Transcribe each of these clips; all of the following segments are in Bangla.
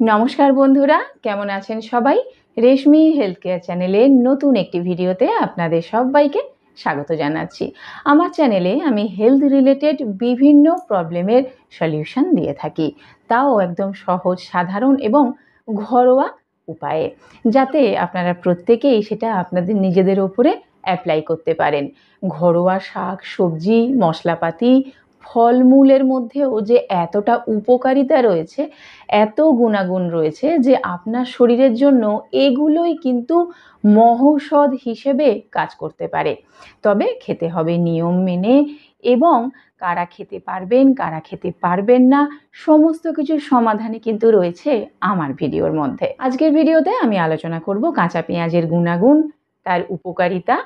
নমস্কার বন্ধুরা, কেমন আছেন সবাই? রেশমি হেলথ কেয়ার চ্যানেলের নতুন একটি ভিডিওতে আপনাদের সবাইকে স্বাগত জানাচ্ছি। আমার চ্যানেলে আমি হেলথ রিলেটেড বিভিন্ন প্রবলেমের সলিউশন দিয়ে থাকি, তাও একদম সহজ, সাধারণ এবং ঘরোয়া উপায়ে, যাতে আপনারা প্রত্যেকেই সেটা আপনাদের নিজেদের ওপরে অ্যাপ্লাই করতে পারেন। ঘরোয়া শাক সবজি, মশলাপাতি, ফলমূলের মধ্যেও যে এতটা উপকারিতা রয়েছে, এত গুণাগুণ রয়েছে যে আপনার শরীরের জন্য এগুলোই কিন্তু মহৌষধ হিসেবে কাজ করতে পারে। তবে খেতে হবে নিয়ম মেনে, এবং কারা খেতে পারবেন কারা খেতে পারবেন না সমস্ত কিছুর সমাধানই কিন্তু রয়েছে আমার ভিডিওর মধ্যে। আজকের ভিডিওতে আমি আলোচনা করব কাঁচা পেঁয়াজের গুণাগুণ, তার উপকারিতা,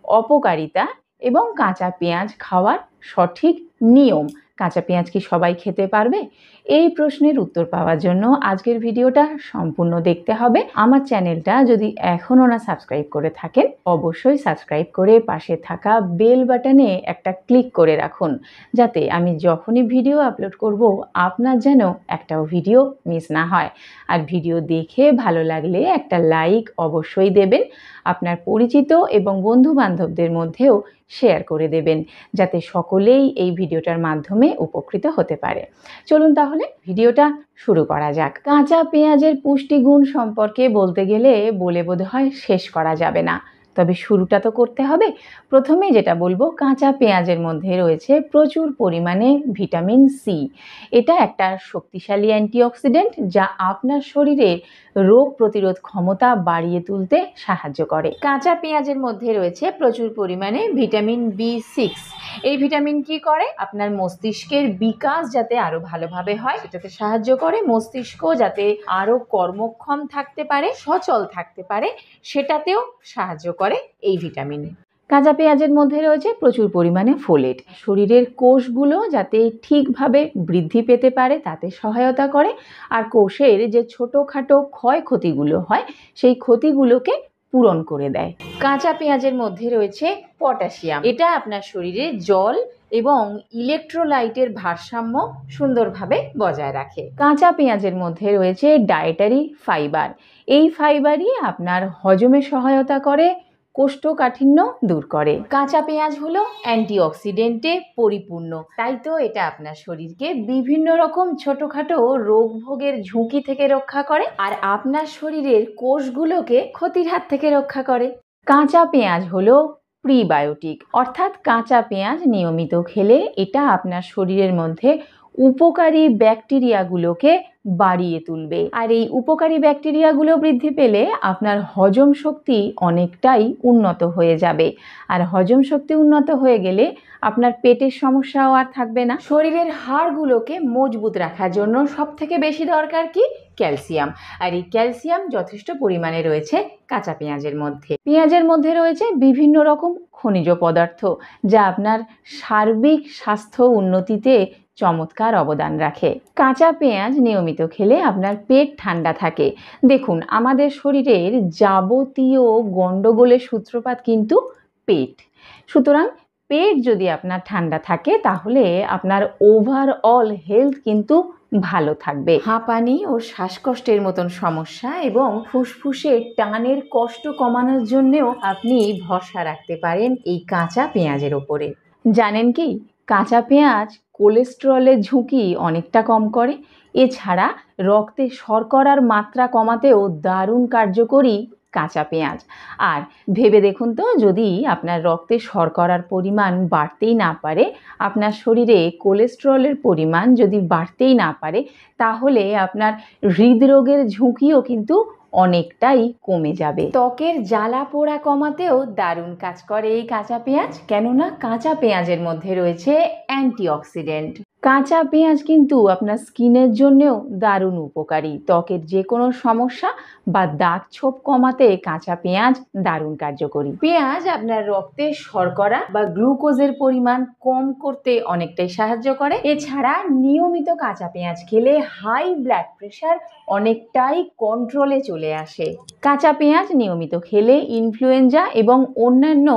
অপকারিতা এবং কাঁচা পেঁয়াজ খাওয়ার সঠিক নিয়ম। কাঁচা পেঁয়াজ কি সবাই খেতে পারবে? এই প্রশ্নের উত্তর পাওয়ার জন্য আজকের ভিডিওটা সম্পূর্ণ দেখতে হবে। আমার চ্যানেলটা যদি এখনও না সাবস্ক্রাইব করে থাকেন, অবশ্যই সাবস্ক্রাইব করে পাশে থাকা বেল বাটনে একটা ক্লিক করে রাখুন, যাতে আমি যখনই ভিডিও আপলোড করব আপনার যেন একটাও ভিডিও মিস না হয়। আর ভিডিও দেখে ভালো লাগলে একটা লাইক অবশ্যই দেবেন, আপনার পরিচিত এবং বন্ধু বান্ধবদের মধ্যেও শেয়ার করে দেবেন, যাতে সকলেই এই ভিডিওটার মাধ্যমে উপকৃত হতে পারে। চলুন তাহলে ভিডিওটা শুরু করা যাক। কাঁচা পেঁয়াজের পুষ্টিগুণ সম্পর্কে বলতে গেলে বলে বোধহয় শেষ করা যাবে না, তবে শুরুটা তো করতে হবে। প্রথমে যেটা বলবো, কাঁচা পেঁয়াজের মধ্যে রয়েছে প্রচুর পরিমাণে ভিটামিন সি। এটা একটা শক্তিশালী অ্যান্টিঅক্সিডেন্ট, যা আপনার শরীরে রোগ প্রতিরোধ ক্ষমতা বাড়িয়ে তুলতে সাহায্য করে। কাঁচা পেঁয়াজের মধ্যে রয়েছে প্রচুর পরিমাণে ভিটামিন বি6। এই ভিটামিন কি করে? আপনার মস্তিষ্কের বিকাশ যাতে আরো ভালোভাবে হয় সেটাতে সাহায্য করে। মস্তিষ্ক যাতে আরো কর্মক্ষম থাকতে পারে, সচল থাকতে পারে, সেটাতেও সাহায্য করে এই ভিটামিন। কাঁচা পেঁয়াজের মধ্যে রয়েছে প্রচুর পরিমাণে ফোলেট। শরীরের কোষগুলো যাতে ঠিকভাবে বৃদ্ধি পেতে পারে তাতে সহায়তা করে, আর কোষের যে ছোটোখাটো ক্ষয়ক্ষতিগুলো হয় সেই ক্ষতিগুলোকে পূরণ করে দেয়। কাঁচা পেঁয়াজের মধ্যে রয়েছে পটাশিয়াম। এটা আপনার শরীরে জল এবং ইলেকট্রোলাইটের ভারসাম্য সুন্দরভাবে বজায় রাখে। কাঁচা পেঁয়াজের মধ্যে রয়েছে ডায়েটারি ফাইবার। এই ফাইবারই আপনার হজমে সহায়তা করে, কোষ্ঠকাঠিন্য দূর করে। কাঁচা পেঁয়াজ হলো অ্যান্টিঅক্সিডেন্টে পরিপূর্ণ, তাই তো এটা আপনার শরীরকে বিভিন্ন রকম ছোটখাটো রোগ ভোগের ঝুঁকি থেকে রক্ষা করে, আর আপনার শরীরের কোষগুলোকে ক্ষতির হাত থেকে রক্ষা করে। কাঁচা পেঁয়াজ হলো প্রিবায়োটিক, অর্থাৎ কাঁচা পেঁয়াজ নিয়মিত খেলে এটা আপনার শরীরের মধ্যে উপকারী ব্যাকটেরিয়াগুলোকে বাড়িয়ে তুলবে, আর এই উপকারী ব্যাকটেরিয়াগুলো বৃদ্ধি পেলে আপনার হজম শক্তি অনেকটাই উন্নত হয়ে যাবে, আর হজম শক্তি উন্নত হয়ে গেলে আপনার পেটের সমস্যাও আর থাকবে না। শরীরের হাড়গুলোকে মজবুত রাখার জন্য সবথেকে বেশি দরকার কি? ক্যালসিয়াম। আর এই ক্যালসিয়াম যথেষ্ট পরিমাণে রয়েছে কাঁচা পেঁয়াজের মধ্যে। পেঁয়াজের মধ্যে রয়েছে বিভিন্ন রকম খনিজ পদার্থ, যা আপনার সার্বিক স্বাস্থ্য উন্নতিতে চমৎকার অবদান রাখে। কাঁচা পেঁয়াজ নিয়মিত খেলে আপনার পেট ঠান্ডা থাকে। দেখুন, আমাদের শরীরের যাবতীয় গণ্ডগোলের সূত্রপাত কিন্তু পেট। সুতরাং পেট যদি আপনার ঠান্ডা থাকে তাহলে আপনার ওভারঅল হেলথ কিন্তু ভালো থাকবে। হাঁপানি ও শ্বাসকষ্টের মতন সমস্যা এবং ফুসফুসে টানের কষ্ট কমানোর জন্যেও আপনি ভরসা রাখতে পারেন এই কাঁচা পেঁয়াজের ওপরে। জানেন কি, কাঁচা পেঁয়াজ কোলেস্টেরলের ঝুঁকি অনেকটা কম করে। এছাড়া রক্তে শর্করার মাত্রা কমাতেও দারুণ কার্যকরী কাঁচা পেঁয়াজ। আর ভেবে দেখুন তো, যদি আপনার রক্তে শর্করার পরিমাণ বাড়তেই না পারে, আপনার শরীরে কোলেস্টেরলের পরিমাণ যদি বাড়তেই না পারে, তাহলে আপনার হৃদরোগের ঝুঁকিও কিন্তু অনেকটাই কমে যাবে। ত্বকের জ্বালা পোড়া কমাতেও দারুণ কাজ করে এই কাঁচা পেঁয়াজ, কেননা কাঁচা পেঁয়াজের মধ্যে রয়েছে অ্যান্টিঅক্সিডেন্ট। কাঁচা পেঁয়াজ কিন্তু আপনার স্কিনের জন্যেও দারুণ উপকারী। ত্বকের যে কোনো সমস্যা বা দাগ ছোপ কমাতে কাঁচা পেঁয়াজ দারুণ কার্যকরী। পেঁয়াজ আপনার রক্তে শর্করা বা গ্লুকোজের পরিমাণ কম করতে অনেকটাই সাহায্য করে। এছাড়া নিয়মিত কাঁচা পেঁয়াজ খেলে হাই ব্লাড প্রেশার অনেকটাই কন্ট্রোলে চলে আসে। কাঁচা পেঁয়াজ নিয়মিত খেলে ইনফ্লুয়েঞ্জা এবং অন্যান্য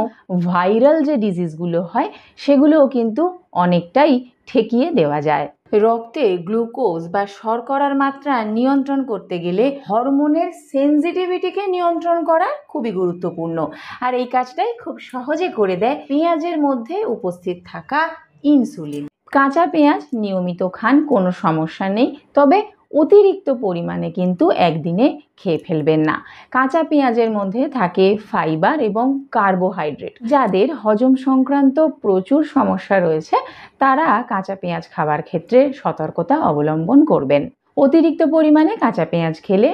ভাইরাল যে ডিজিজগুলো হয় সেগুলোও কিন্তু অনেকটাই ঠেকিয়ে দেওয়া যায়। রক্তে গ্লুকোজ বা শর্করার মাত্রা নিয়ন্ত্রণ করতে গেলে হরমোনের সেনসিটিভিটিকে নিয়ন্ত্রণ করা খুবই গুরুত্বপূর্ণ। আর এই কাজটাই খুব সহজে করে দেয় পেঁয়াজের মধ্যে উপস্থিত থাকা ইনসুলিন। কাঁচা পেঁয়াজ নিয়মিত খান, কোনো সমস্যা নেই, তবে অতিরিক্ত পরিমাণে কিন্তু একদিনে খেয়ে ফেলবেন না। কাঁচা পেঁয়াজের মধ্যে থাকে ফাইবার এবং কার্বোহাইড্রেট। যাদের হজম সংক্রান্ত প্রচুর সমস্যা রয়েছে তারা কাঁচা পেঁয়াজ খাবার ক্ষেত্রে সতর্কতা অবলম্বন করবেন। অতিরিক্ত পরিমাণে কাঁচা পেঁয়াজ খেলে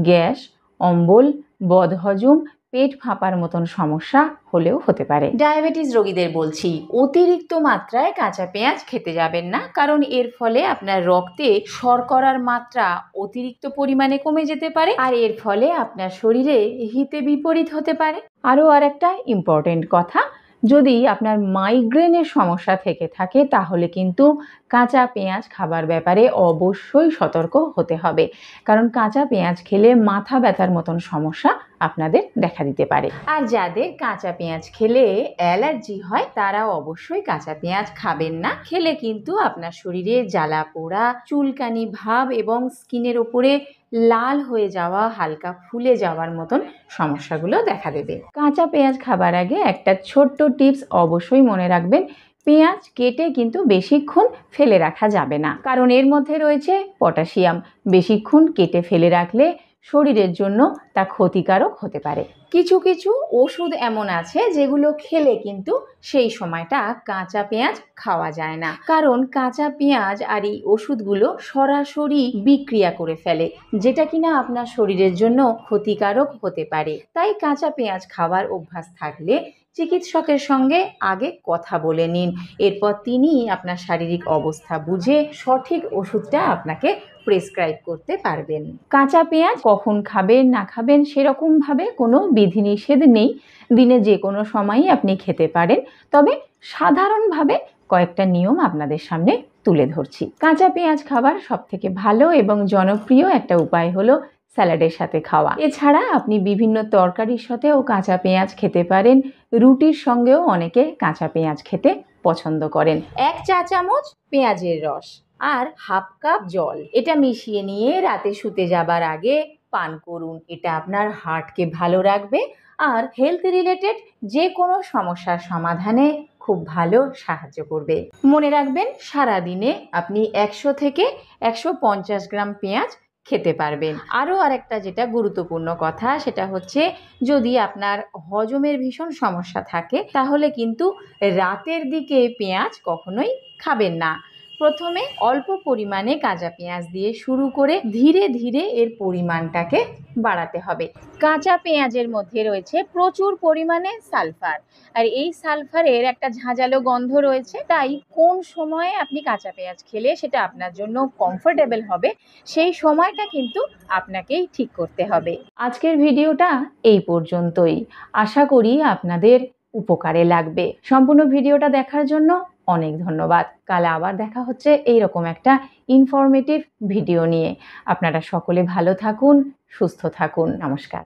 গ্যাস, অম্বল, বদহজম, পেট ফাঁপার মতন সমস্যা হলেও হতে পারে। ডায়াবেটিস রোগীদের বলছি, অতিরিক্ত মাত্রায় কাঁচা পেঁয়াজ খেতে যাবেন না, কারণ এর ফলে আপনার রক্তে শর্করার মাত্রা অতিরিক্ত পরিমাণে কমে যেতে পারে আর এর ফলে আপনার শরীরে হিতে বিপরীত হতে পারে। আরও একটা ইম্পর্টেন্ট কথা, যদি আপনার মাইগ্রেনের সমস্যা থেকে থাকে তাহলে কিন্তু কাঁচা পেঁয়াজ খাবার ব্যাপারে অবশ্যই সতর্ক হতে হবে, কারণ কাঁচা পেঁয়াজ খেলে মাথা ব্যথার মতন সমস্যা আপনাদের দেখা দিতে পারে। আর যাদের কাঁচা পেঁয়াজ খেলে অ্যালার্জি হয় তারা অবশ্যই কাঁচা পেঁয়াজ খাবেন না। খেলে কিন্তু আপনার শরীরে জ্বালা পোড়া, চুলকানি ভাব এবং স্কিনের ওপরে লাল হয়ে যাওয়া, হালকা ফুলে যাওয়ার মতন সমস্যাগুলো দেখা দেবে। কাঁচা পেঁয়াজ খাবার আগে একটা ছোট্ট টিপস অবশ্যই মনে রাখবেন, পেঁয়াজ কেটে কিন্তু বেশিক্ষণ ফেলে রাখা যাবে না, কারণ এর মধ্যে রয়েছে পটাশিয়াম। বেশিক্ষণ কেটে ফেলে রাখলে শরীরের জন্য তা ক্ষতিকারক হতে পারে। কিছু কিছু ওষুধ এমন আছে যেগুলো খেলে কিন্তু সেই সময়টা কাঁচা পেঁয়াজ খাওয়া যায় না, কারণ কাঁচা পেঁয়াজ আর এই ওষুধগুলো সরাসরি বিক্রিয়া করে ফেলে, যেটা কিনা আপনার শরীরের জন্য ক্ষতিকারক হতে পারে। তাই কাঁচা পেঁয়াজ খাওয়ার অভ্যাস থাকলে চিকিৎসকের সঙ্গে আগে কথা বলে নিন, এরপর তিনি আপনার শারীরিক অবস্থা বুঝে সঠিক ওষুধটা আপনাকে প্রেসক্রাইব করতে পারবেন। কাঁচা পেঁয়াজ কখন খাবেন না খাবেন সেরকমভাবে কোনো বিধিনিষেধ নেই, দিনে যে কোনো সময়ই আপনি খেতে পারেন, তবে সাধারণভাবে কয়েকটা নিয়ম আপনাদের সামনে তুলে ধরছি। কাঁচা পেঁয়াজ খাবার সবথেকে ভালো এবং জনপ্রিয় একটা উপায় হলো স্যালাডের সাথে খাওয়া। এছাড়া আপনি বিভিন্ন তরকারির সাথেও কাঁচা পেঁয়াজ খেতে পারেন। রুটির সঙ্গেও অনেকে কাঁচা পেঁয়াজ খেতে পছন্দ করেন। 1 চা চামচ পেঁয়াজের রস আর হাফ কাপ জল, এটা মিশিয়ে নিয়ে রাতে শুতে যাবার আগে পান করুন। এটা আপনার হার্টকে ভালো রাখবে আর হেলথ রিলেটেড যে কোনো সমস্যার সমাধানে খুব ভালো সাহায্য করবে। মনে রাখবেন, সারাদিনে আপনি 100 থেকে 150 গ্রাম পেঁয়াজ খেতে পারবেন। আরও আরেকটা যেটা গুরুত্বপূর্ণ কথা, সেটা হচ্ছে যদি আপনার হজমের ভীষণ সমস্যা থাকে তাহলে কিন্তু রাতের দিকে পেঁয়াজ কখনোই খাবেন না। প্রথমে অল্প পরিমাণে কাঁচা পেঁয়াজ দিয়ে শুরু করে ধীরে ধীরে এর পরিমাণটাকে বাড়াতে হবে। কাঁচা পেঁয়াজের মধ্যে রয়েছে প্রচুর পরিমাণে সালফার, আর এই সালফারের একটা ঝাঁঝালো গন্ধ রয়েছে, তাই কোন সময়ে আপনি কাঁচা পেঁয়াজ খেলে সেটা আপনার জন্য কমফোর্টেবল হবে সেই সময়টা কিন্তু আপনাকেই ঠিক করতে হবে। আজকের ভিডিওটা এই পর্যন্তই, আশা করি আপনাদের উপকারে লাগবে। সম্পূর্ণ ভিডিওটা দেখার জন্য অনেক ধন্যবাদ। কাল আবার দেখা হচ্ছে এইরকম একটা ইনফরমেটিভ ভিডিও নিয়ে। আপনারা সকলে ভালো থাকুন, সুস্থ থাকুন। নমস্কার।